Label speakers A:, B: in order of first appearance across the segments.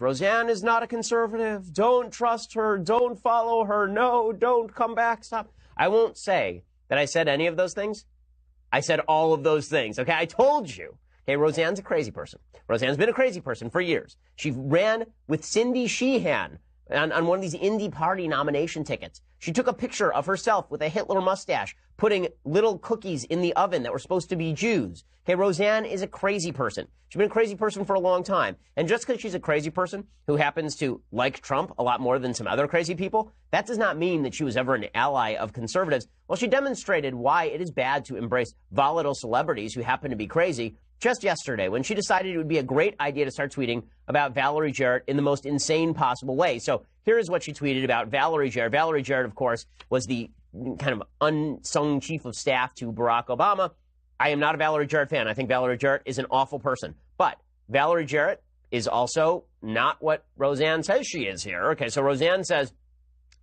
A: Roseanne is not a conservative. Don't trust her. Don't follow her. No, don't come back. Stop. I won't say that I said any of those things. I said all of those things. Okay, I told you. Okay, Roseanne's a crazy person. Roseanne's been a crazy person for years. She ran with Cindy Sheehan on one of these indie party nomination tickets. She took a picture of herself with a Hitler mustache, putting little cookies in the oven that were supposed to be Jews. Okay, Roseanne is a crazy person. She's been a crazy person for a long time. And just because she's a crazy person who happens to like Trump a lot more than some other crazy people, that does not mean that she was ever an ally of conservatives. Well, she demonstrated why it is bad to embrace volatile celebrities who happen to be crazy just yesterday when she decided it would be a great idea to start tweeting about Valerie Jarrett in the most insane possible way. So here is what she tweeted about Valerie Jarrett. Valerie Jarrett, of course, was the kind of unsung chief of staff to Barack Obama. I am not a Valerie Jarrett fan. I think Valerie Jarrett is an awful person. But Valerie Jarrett is also not what Roseanne says she is here. Okay, so Roseanne says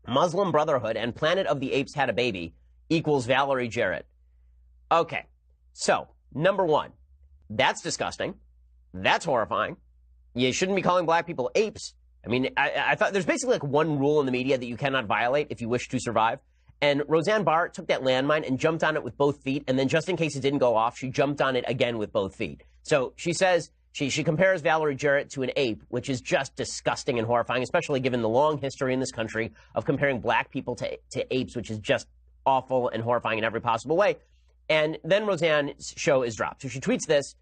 A: Muslim Brotherhood and Planet of the Apes had a baby equals Valerie Jarrett. Okay, so number one, that's disgusting. That's horrifying. You shouldn't be calling black people apes. I mean, I thought there's basically like one rule in the media that you cannot violate if you wish to survive. And Roseanne Barr took that landmine and jumped on it with both feet. And then just in case it didn't go off, she jumped on it again with both feet. So she says she compares Valerie Jarrett to an ape, which is just disgusting and horrifying, especially given the long history in this country of comparing black people to apes, which is just awful and horrifying in every possible way. And then Roseanne's show is dropped. So she tweets this,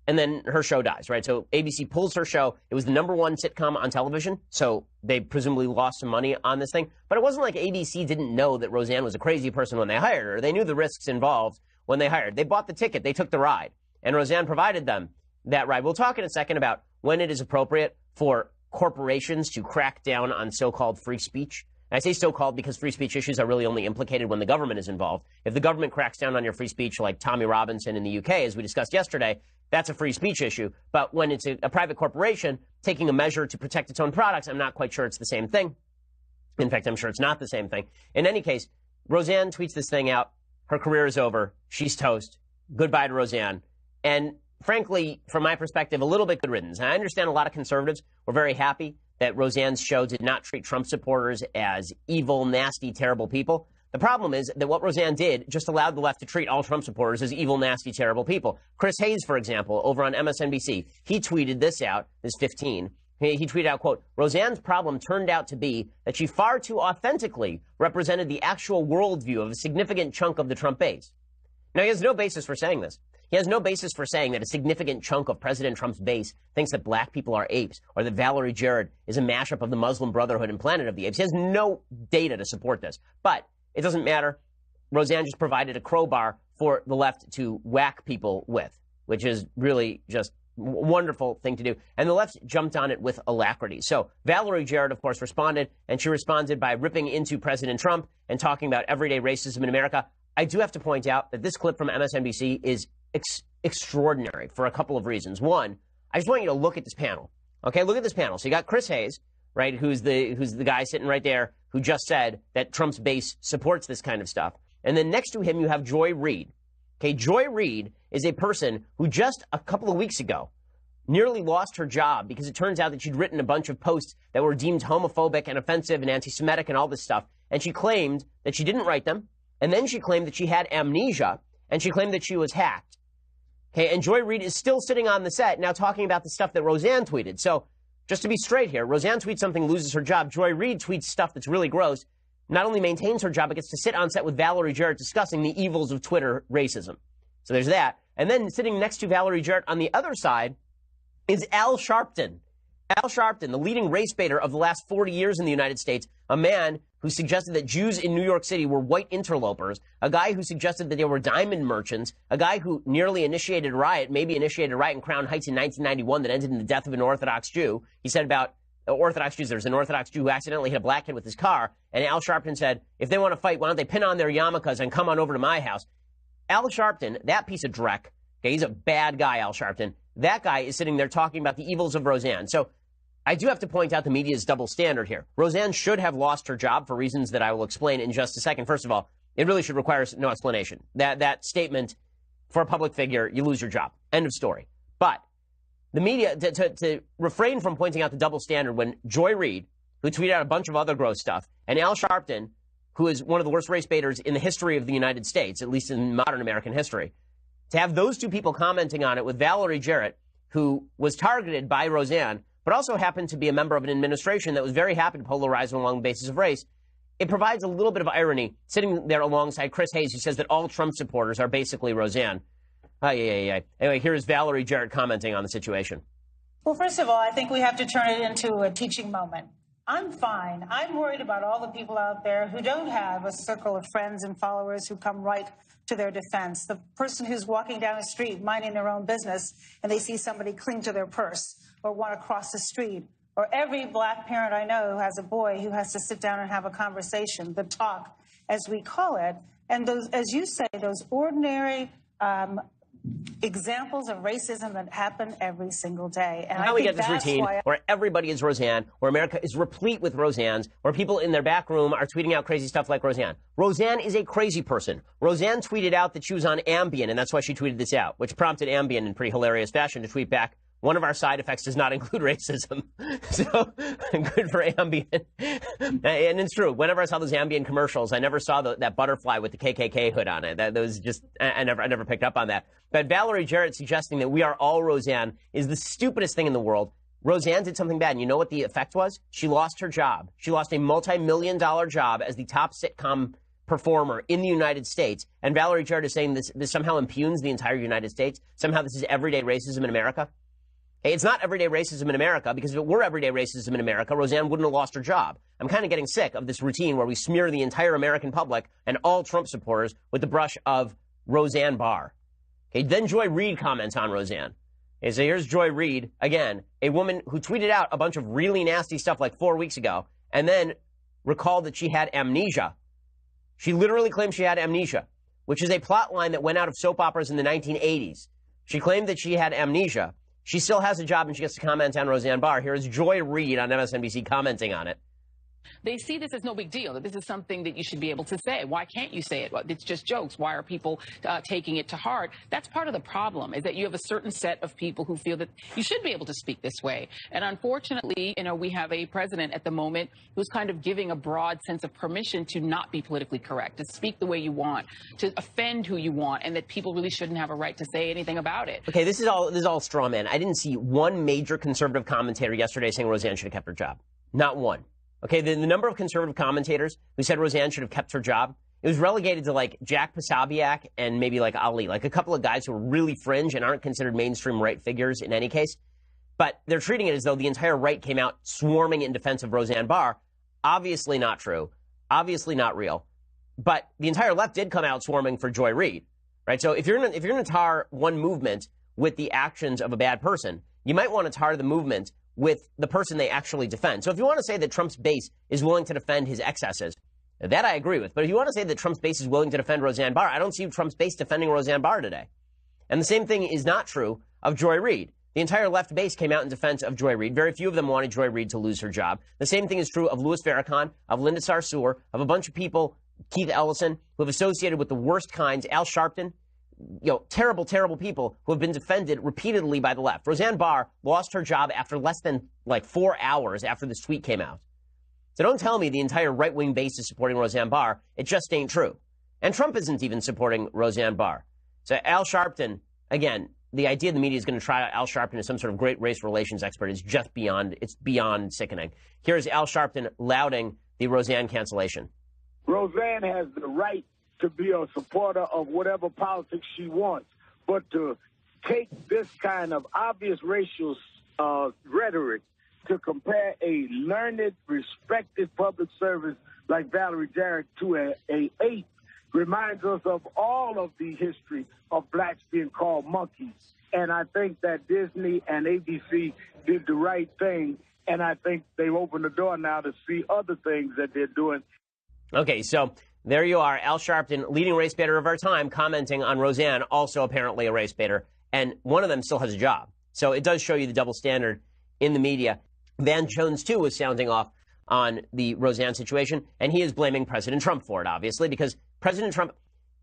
A: and then her show dies, right? So ABC pulls her show. It was the #1 sitcom on television, so they presumably lost some money on this thing. But it wasn't like ABC didn't know that Roseanne was a crazy person when they hired her. They knew the risks involved when they hired. They bought the ticket. They took the ride. And Roseanne provided them that ride. We'll talk in a second about when it is appropriate for corporations to crack down on so-called free speech. And I say so-called because free speech issues are really only implicated when the government is involved. If the government cracks down on your free speech, like Tommy Robinson in the UK, as we discussed yesterday, that's a free speech issue. But when it's a private corporation taking a measure to protect its own products, I'm not quite sure it's the same thing. In fact, I'm sure it's not the same thing. In any case, Roseanne tweets this thing out. Her career is over. She's toast. Goodbye to Roseanne. And frankly, from my perspective, a little bit good riddance. And I understand a lot of conservatives were very happy that Roseanne's show did not treat Trump supporters as evil, nasty, terrible people. The problem is that what Roseanne did just allowed the left to treat all Trump supporters as evil, nasty, terrible people. Chris Hayes, for example, over on MSNBC, he tweeted this out, this 15. He tweeted out, quote, Roseanne's problem turned out to be that she far too authentically represented the actual worldview of a significant chunk of the Trump base. Now, he has no basis for saying this. He has no basis for saying that a significant chunk of President Trump's base thinks that black people are apes or that Valerie Jarrett is a mashup of the Muslim Brotherhood and Planet of the Apes. He has no data to support this. But it doesn't matter. Roseanne just provided a crowbar for the left to whack people with, which is really just a wonderful thing to do. And the left jumped on it with alacrity. So Valerie Jarrett, of course, responded, and she responded by ripping into President Trump and talking about everyday racism in America. I do have to point out that this clip from MSNBC is extraordinary for a couple of reasons. One, I just want you to look at this panel. Okay, look at this panel. So you got Chris Hayes, right, who's the guy sitting right there who just said that Trump's base supports this kind of stuff. And then next to him, you have Joy Reid. Okay, Joy Reid is a person who just a couple of weeks ago nearly lost her job because it turns out that she'd written a bunch of posts that were deemed homophobic and offensive and anti-Semitic and all this stuff. And she claimed that she didn't write them. And then she claimed that she had amnesia. And she claimed that she was hacked. Okay, and Joy Reid is still sitting on the set now talking about the stuff that Roseanne tweeted. So just to be straight here, Roseanne tweets something, loses her job. Joy Reid tweets stuff that's really gross. Not only maintains her job, but gets to sit on set with Valerie Jarrett discussing the evils of Twitter racism. So there's that. And then sitting next to Valerie Jarrett on the other side is Al Sharpton. Al Sharpton, the leading race baiter of the last 40 years in the United States, a man who suggested that Jews in New York City were white interlopers, a guy who suggested that they were diamond merchants, a guy who nearly initiated a riot, maybe initiated a riot in Crown Heights in 1991 that ended in the death of an Orthodox Jew. He said about Orthodox Jews, there's an Orthodox Jew who accidentally hit a black kid with his car, and Al Sharpton said, if they want to fight, why don't they pin on their yarmulkes and come on over to my house? Al Sharpton, that piece of dreck, okay, he's a bad guy, Al Sharpton. That guy is sitting there talking about the evils of Roseanne. So I do have to point out the media's double standard here. Roseanne should have lost her job for reasons that I will explain in just a second. First of all, it really should require no explanation. That statement, for a public figure, you lose your job. End of story. But the media, to refrain from pointing out the double standard when Joy Reid, who tweeted out a bunch of other gross stuff, and Al Sharpton, who is one of the worst race baiters in the history of the United States, at least in modern American history, to have those two people commenting on it with Valerie Jarrett, who was targeted by Roseanne, but also happened to be a member of an administration that was very happy to polarize them along the basis of race, it provides a little bit of irony sitting there alongside Chris Hayes, who says that all Trump supporters are basically Roseanne. Anyway, here's Valerie Jarrett commenting on the situation.
B: Well, first of all, I think we have to turn it into a teaching moment. I'm fine. I'm worried about all the people out there who don't have a circle of friends and followers who come right to their defense. The person who's walking down the street minding their own business and they see somebody cling to their purse or want to cross the street. Or every black parent I know who has a boy who has to sit down and have a conversation, the talk, as we call it. And those, as you say, those ordinary examples of racism that happen every single day. And
A: how we get this routine where everybody is Roseanne, where America is replete with Roseannes, where people in their back room are tweeting out crazy stuff like Roseanne. Roseanne is a crazy person. Roseanne tweeted out that she was on Ambien, and that's why she tweeted this out, which prompted Ambien in pretty hilarious fashion to tweet back, one of our side effects does not include racism. So, good for Ambien. And it's true. Whenever I saw those Ambien commercials, I never saw that butterfly with the KKK hood on it. That was just, I never picked up on that. But Valerie Jarrett suggesting that we are all Roseanne is the stupidest thing in the world. Roseanne did something bad, and you know what the effect was? She lost her job. She lost a multi-million-dollar job as the top sitcom performer in the United States. And Valerie Jarrett is saying this somehow impugns the entire United States. Somehow this is everyday racism in America. It's not everyday racism in America, because if it were everyday racism in America, Roseanne wouldn't have lost her job. I'm kind of getting sick of this routine where we smear the entire American public and all Trump supporters with the brush of Roseanne Barr. Okay, then Joy Reid comments on Roseanne. Okay, so here's Joy Reid, again, a woman who tweeted out a bunch of really nasty stuff like 4 weeks ago, and then recalled that she had amnesia. She literally claimed she had amnesia, which is a plot line that went out of soap operas in the 1980s. She claimed that she had amnesia. She still has a job, and she gets to comment on Roseanne Barr. Here is Joy Reid on MSNBC commenting on it.
C: They see this as no big deal, that this is something that you should be able to say. Why can't you say it? Well, it's just jokes. Why are people taking it to heart? That's part of the problem, is that you have a certain set of people who feel that you should be able to speak this way. And unfortunately, we have a president at the moment who's kind of giving a broad sense of permission to not be politically correct, to speak the way you want, to offend who you want, and that people really shouldn't have a right to say anything about it.
A: Okay, this is all straw man. I didn't see one major conservative commentator yesterday saying Roseanne should have kept her job. Not one. Okay, the number of conservative commentators who said Roseanne should have kept her job, it was relegated to like Jack Posobiec and maybe like Ali, like a couple of guys who are really fringe and aren't considered mainstream right figures in any case. But they're treating it as though the entire right came out swarming in defense of Roseanne Barr. Obviously not true. Obviously not real. But the entire left did come out swarming for Joy Reid, right? So if you're gonna tar one movement with the actions of a bad person, you might want to tar the movement with the person they actually defend. So if you want to say that Trump's base is willing to defend his excesses, that I agree with. But if you want to say that Trump's base is willing to defend Roseanne Barr, I don't see Trump's base defending Roseanne Barr today. And the same thing is not true of Joy Reid. The entire left base came out in defense of Joy Reid. Very few of them wanted Joy Reid to lose her job. The same thing is true of Louis Farrakhan, of Linda Sarsour, of a bunch of people, Keith Ellison, who have associated with the worst kinds, Al Sharpton, terrible, terrible people who have been defended repeatedly by the left. Roseanne Barr lost her job after less than 4 hours after this tweet came out. So don't tell me the entire right-wing base is supporting Roseanne Barr. It just ain't true. And Trump isn't even supporting Roseanne Barr. So Al Sharpton, again, the idea the media is going to try Al Sharpton as some sort of great race relations expert is just beyond sickening. Here's Al Sharpton lauding the Roseanne cancellation.
D: Roseanne has the right to be a supporter of whatever politics she wants, but to take this kind of obvious racial rhetoric to compare a learned, respected public service like Valerie Jarrett to a ape reminds us of all of the history of blacks being called monkeys. And I think that Disney and ABC did the right thing, and I think they've opened the door now to see other things that they're doing.
A: Okay, so there you are, Al Sharpton, leading race baiter of our time, commenting on Roseanne, also apparently a race baiter, and one of them still has a job. So it does show you the double standard in the media. Van Jones, too, was sounding off on the Roseanne situation, and he is blaming President Trump for it, obviously, because President Trump,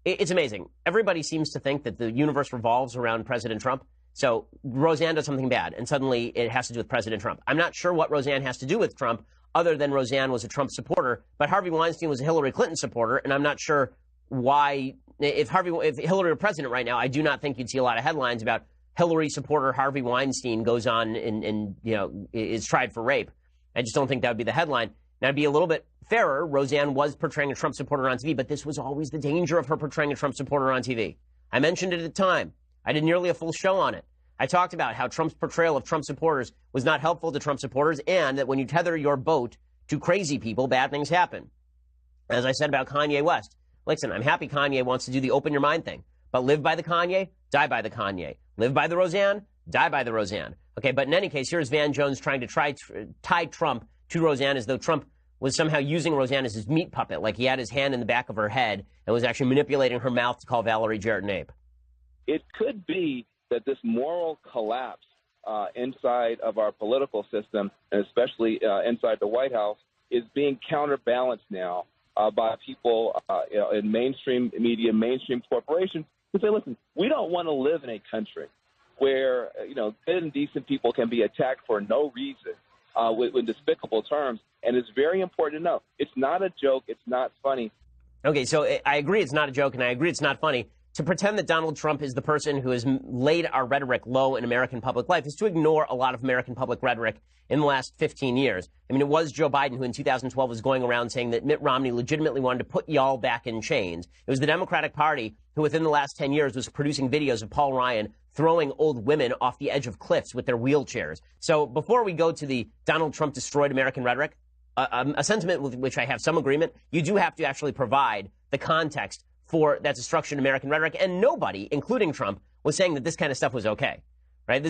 A: it's amazing. Everybody seems to think that the universe revolves around President Trump. So Roseanne does something bad, and suddenly it has to do with President Trump. I'm not sure what Roseanne has to do with Trump, other than Roseanne was a Trump supporter, but Harvey Weinstein was a Hillary Clinton supporter, and I'm not sure why, if Hillary were president right now, I do not think you'd see a lot of headlines about Hillary supporter Harvey Weinstein goes on and is tried for rape. I just don't think that would be the headline. Now, to be a little bit fairer, Roseanne was portraying a Trump supporter on TV, but this was always the danger of her portraying a Trump supporter on TV. I mentioned it at the time. I did nearly a full show on it. I talked about how Trump's portrayal of Trump supporters was not helpful to Trump supporters, and that when you tether your boat to crazy people, bad things happen. As I said about Kanye West, listen, I'm happy Kanye wants to do the open your mind thing, but live by the Kanye, die by the Kanye. Live by the Roseanne, die by the Roseanne. Okay, but in any case, here's Van Jones trying to tie Trump to Roseanne as though Trump was somehow using Roseanne as his meat puppet, like he had his hand in the back of her head and was actually manipulating her mouth to call Valerie Jarrett an ape.
E: It could be that this moral collapse inside of our political system, and especially inside the White House, is being counterbalanced now by people in mainstream media, mainstream corporations who say, listen, we don't want to live in a country where, good and decent people can be attacked for no reason with despicable terms. And it's very important to know it's not a joke. It's not funny.
A: Okay, so I agree it's not a joke, and I agree it's not funny. To pretend that Donald Trump is the person who has laid our rhetoric low in American public life is to ignore a lot of American public rhetoric in the last 15 years. I mean, it was Joe Biden who in 2012 was going around saying that Mitt Romney legitimately wanted to put y'all back in chains. It was the Democratic Party who within the last 10 years was producing videos of Paul Ryan throwing old women off the edge of cliffs with their wheelchairs. So before we go to the Donald Trump destroyed American rhetoric, a sentiment with which I have some agreement, you do have to actually provide the context for that destruction of American rhetoric, and nobody, including Trump, was saying that this kind of stuff was okay, right?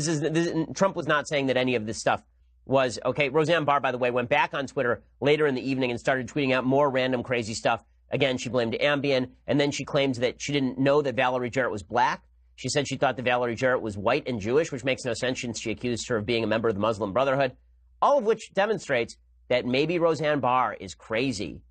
A: Trump was not saying that any of this stuff was okay. Roseanne Barr, by the way, went back on Twitter later in the evening and started tweeting out more random crazy stuff. Again, she blamed Ambien, and then she claimed that she didn't know that Valerie Jarrett was black. She said she thought that Valerie Jarrett was white and Jewish, which makes no sense since she accused her of being a member of the Muslim Brotherhood, all of which demonstrates that maybe Roseanne Barr is crazy